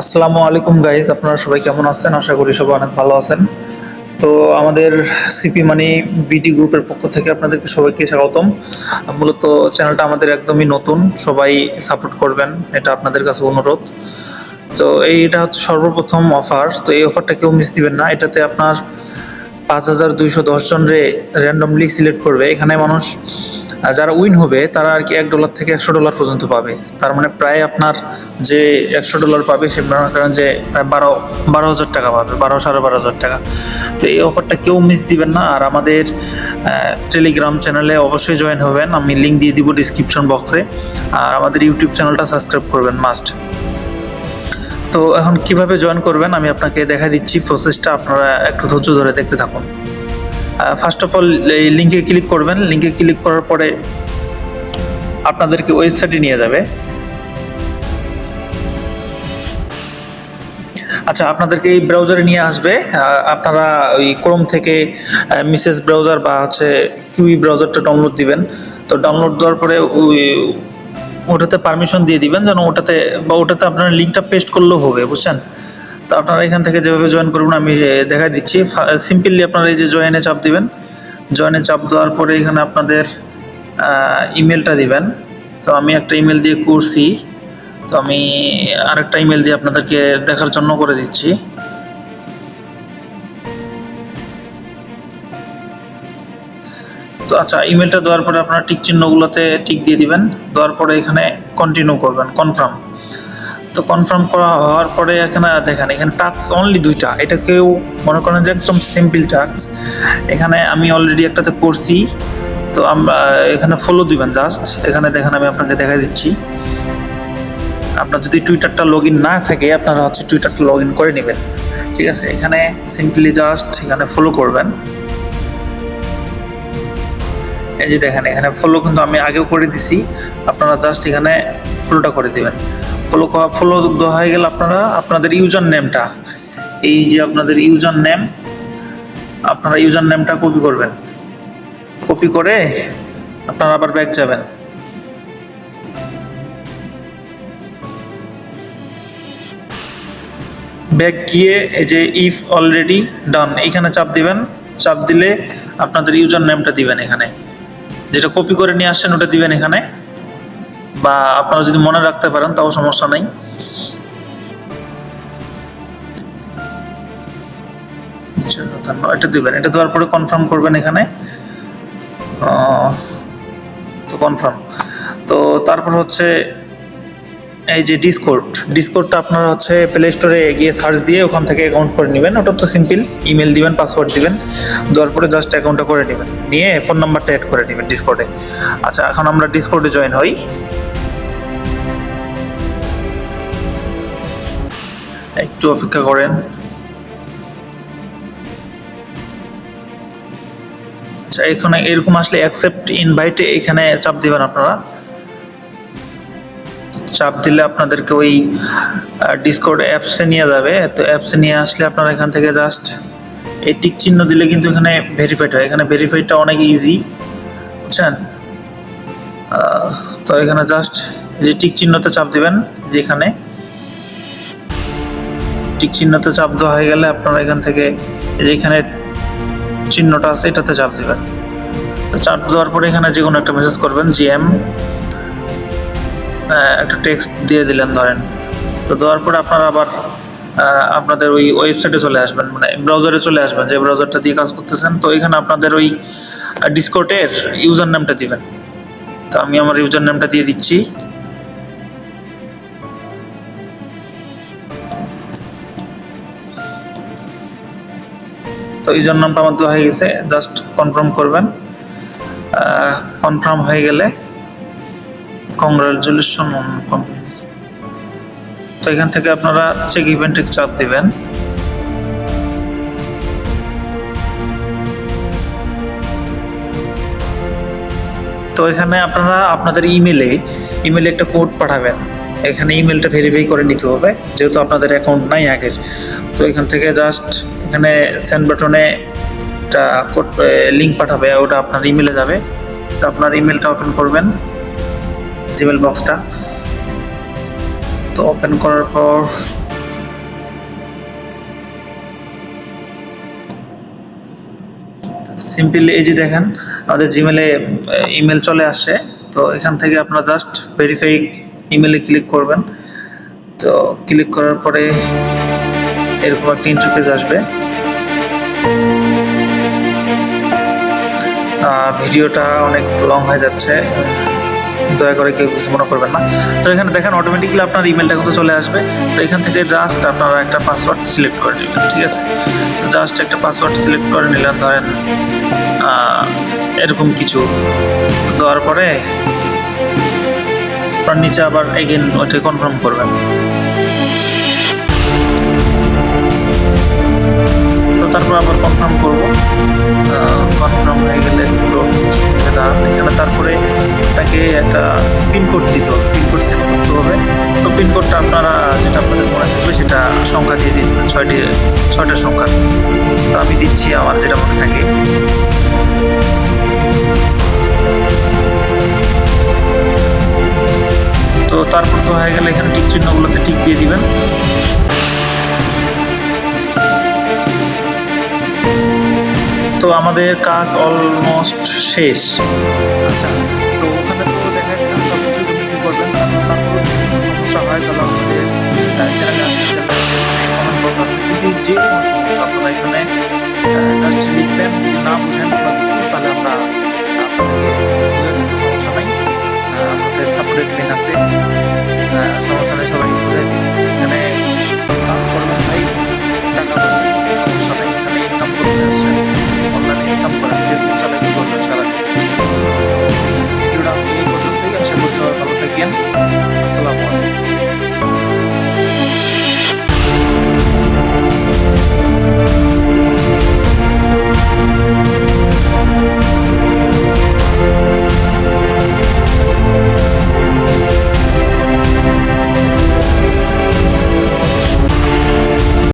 আসসালামু আলাইকুম গাইজ, আপনারা সবাই কেমন আছেন? আশা করি সবাই অনেক ভালো আছেন। তো আমাদের সিপি মানি বিডি গ্রুপের পক্ষ থেকে আপনাদেরকে সবাইকে স্বাগতম। মূলত চ্যানেলটা আমাদের একদমই নতুন, সবাই সাপোর্ট করবেন, এটা আপনাদের কাছে অনুরোধ। তো এইটা হচ্ছে সর্বপ্রথম অফার, তো এই অফারটা কেউ মিস দিবেন না। এটাতে আপনার 5210 জন র্যান্ডমলি সিলেক্ট করবে। এখানে মানুষ যারা উইন হবে তারা আর কি $1 থেকে $100 পর্যন্ত পাবে। তার মানে প্রায় আপনার যে $100 পাবে সে মনে করেন যে প্রায় 12,000 টাকা পাবে, 12,500 টাকা। তো এই অফারটা কেউ মিস দিবেন না। আর আমাদের টেলিগ্রাম চ্যানেলে অবশ্যই জয়েন হবেন, আমি লিঙ্ক দিয়ে দিব ডিসক্রিপশন বক্সে। আর আমাদের ইউটিউব চ্যানেলটা সাবস্ক্রাইব করবেন মাস্ট। তো এখন কিভাবে জয়েন করবেন আমি আপনাকে দেখা দিচ্ছি প্রসেসটা, আপনারা একটু ধৈর্য ধরে দেখতে থাকুন। ফার্স্ট অফ অল এই লিঙ্কে ক্লিক করবেন। লিঙ্কে ক্লিক করার পরে আপনাদেরকে ওয়েবসাইটে নিয়ে যাবে। আচ্ছা, আপনাদেরকে এই ব্রাউজারে নিয়ে আসবে। আপনারা ওই ক্রোম থেকে মিসেস ব্রাউজার বা হচ্ছে কিউই ব্রাউজারটা ডাউনলোড দিবেন। তো ডাউনলোড দেওয়ার পরে ওটাতে পারমিশন দিয়ে দিবেন যেন ওটাতে আপনার লিঙ্কটা পেস্ট করলেও হবে, বুঝছেন? তো আপনারা এখান থেকে যেভাবে জয়েন করবেন আমি দেখা দিচ্ছি। সিম্পলি আপনারা এই যে জয়েনে চাপ দিবেন। জয়েনে চাপ দেওয়ার পরে এখানে আপনাদের ইমেলটা দিবেন। তো আমি একটা ইমেল দিয়ে করছি, তো আমি আরেকটা ইমেল দিয়ে আপনাদেরকে দেখার জন্য করে দিচ্ছি। তো আচ্ছা, ইমেলটা দেওয়ার পরে আপনারা টিক চিহ্নগুলোতে টিক দিয়ে দিবেন। দেওয়ার পরে এখানে কন্টিনিউ করবেন, কনফার্ম। তো কনফার্ম করা হওয়ার পরে এখানে দেখেন, এখানে টাস্ক অনলি 2টা। এটা কেউ মনে করেন যে একদম সিম্পল টাস্ক। এখানে আমি অলরেডি একটাতে করছি। তো আমরা এখানে ফলো দিবেন জাস্ট। এখানে দেখেন আমি আপনাকে দেখা দিচ্ছি। আপনার যদি টুইটারটা লগ ইন না থাকে আপনারা হচ্ছে টুইটারটা লগ ইন করে নেবেন, ঠিক আছে? এখানে সিম্পলি জাস্ট এখানে ফলো করবেন। এই যে দেখেন এখানে ফলো কিন্তু আমি আগেও করে দিছি, আপনারা জাস্ট এখানে ফলোটা করে দিবেন। ফলো দেওয়া হয়ে গেলে আপনারা আপনাদের ইউজার নেমটা, এই যে আপনাদের ইউজার নেম, আপনারা ইউজার নেমটা কপি করবেন। কপি করে আপনারা আবার ব্যাক যাবেন। ব্যাক গিয়ে এই যে ইফ অলরেডি ডান এইখানে চাপ দিবেন। চাপ দিলে আপনাদের ইউজার নেমটা দিবেন, এখানে যেটা কপি করে নিয়ে আসছেন ওটা দিবেন এখানে, বা আপনারা যদি মনে রাখতে পারেন তাও সমস্যা নেই। এটা দিবেন। এটা দেওয়ার পরে কনফার্ম করবেন এখানে। তো কনফার্ম। তো তারপর হচ্ছে এই যে ডিসকর্ডটা আপনারা হচ্ছে প্লে স্টোরে গিয়ে সার্চ দিয়ে ওখান থেকে অ্যাকাউন্ট করে নেবেন। ওটা তো সিম্পল, ইমেল দিবেন, পাসওয়ার্ড দিবেন, দেওয়ার পরে জাস্ট অ্যাকাউন্টটা করে নেবেন, নিয়ে ফোন নাম্বারটা অ্যাড করে নেবেন ডিসকর্ডে। আচ্ছা, এখন আমরা ডিসকর্ডে জয়েন হই। একটু অপেক্ষা করেন। আচ্ছা, এখানে এরকম আসলে অ্যাকসেপ্ট ইনভাইটে এখানে চাপ দিবেন। আপনারা চাপ দিলে আপনাদেরকে ওই ডিসকর্ড অ্যাপসে নিয়ে যাবে। তো অ্যাপসে নিয়ে আসলে আপনারা এখান থেকে জাস্ট এই টিক চিহ্ন দিলে কিন্তু এখানে ভেরিফাইড হয়। এখানে ভেরিফাইডটা অনেক ইজি, বুঝছেন? তো এখানে জাস্ট যে টিক চিহ্নতে চাপ দিবেন, যেখানে টিক চিহ্নতে চাপ দেওয়া হয়ে গেলে আপনারা এখান থেকে যেখানে চিহ্নটা আছে এটাতে চাপ দিবেন। তো চাপ দেওয়ার পরে এখানে যে কোনো একটা মেসেজ করবেন, জিএম একটা টেক্সট দিয়ে দিলেন ধরেন। তো দেওয়ার পরে আপনারা আবার আপনাদের ওই ওয়েবসাইটে চলে আসবেন, মানে ব্রাউজারে চলে আসবেন, যে ব্রাউজারটা দিয়ে কাজ করতেছেন। তো এখানে আপনাদের ওই ডিসকর্ডের ইউজার নেমটা দিবেন। তো আমি আমার ইউজার নেমটা দিয়ে দিচ্ছি। তো ইউজার নামটা আমার দেওয়া হয়ে গেছে, জাস্ট কনফার্ম করবেন। কনফার্ম হয়ে গেলে কংগ্রাচুলেশন। তো এখান থেকে আপনারা চেক ইভেন্টে চাপ দিবেন। তো এখানে আপনারা আপনাদের ইমেলে একটা কোড পাঠাবেন। এখানে ইমেলটা ভেরিফাই করে নিতে হবে, যেহেতু আপনাদের অ্যাকাউন্ট নাই আগের। তো এখান থেকে জাস্ট এখানে সেন্ড বাটনে একটা কোড লিঙ্ক পাঠাবে, ওটা আপনার ইমেলে যাবে। তো আপনার ইমেলটা ওপেন করবেন, জিমেল বক্সটা। তো ওপেন করার পর সিম্পলি এই যে দেখেন আমাদের জিমেলে ইমেল চলে আসে। তো এখান থেকে আপনারা জাস্ট ভেরিফাই ইমেলে ক্লিক করবেন। তো ক্লিক করার পরে এরকম একটা ইন্টারফেস আসবে। ভিডিওটা অনেক লং হয়ে যাচ্ছে, দয়া করে কেউ কিছু মনে করবেন না। তো এখানে দেখেন অটোমেটিক্যালি আপনার ইমেলটা কিন্তু চলে আসবে। তো এখান থেকে জাস্ট আপনারা একটা পাসওয়ার্ড সিলেক্ট করে নেবেন, ঠিক আছে। তো জাস্ট একটা পাসওয়ার্ড সিলেক্ট করে নিলেন, ধরেন এরকম কিছু দেওয়ার পরে আপনার নিচে আবার এগেন ওইটা কনফার্ম করবেন। তো তারপর আবার কনফার্ম করব। কনফার্ম হয়ে গেলে একটু দাঁড়ান এখানে। তারপরে তাকে একটা পিনকোড দিতে হবে, পিনকোড সেট করতে হবে। তো পিনকোডটা আপনারা যেটা আপনাদের মনে থাকবে সেটা সংখ্যা দিয়ে দিন, ছয়টা সংখ্যা। তো আমি দিচ্ছি আমার যেটা মনে থাকে। তো তারপর তো হয়ে গেলে এখানে টিক চিহ্নগুলোতে টিক দিয়ে দিবেন। তো আমাদের কাজ অলমোস্ট শেষ। আচ্ছা, তো ওখানে তো দেখা গেল সব কিছু কি করবেন। তারপর যদি কোনো সমস্যা হয় তাহলে আমাদের চ্যানেলে আসতে কমেন্ট বক্স আছে। যদি যে কোনো সমস্যা আপনারা এখানে জাস্ট লিখবেন। যদি না বুঝেন কোনো কিছু তাহলে আমরা আপনাদেরকে বুঝে দেবো, সমস্যা নাই। আমাদের সাপোর্টেড মেন আছে, সমস্যা নেই, সবাইকে বুঝাই দিই।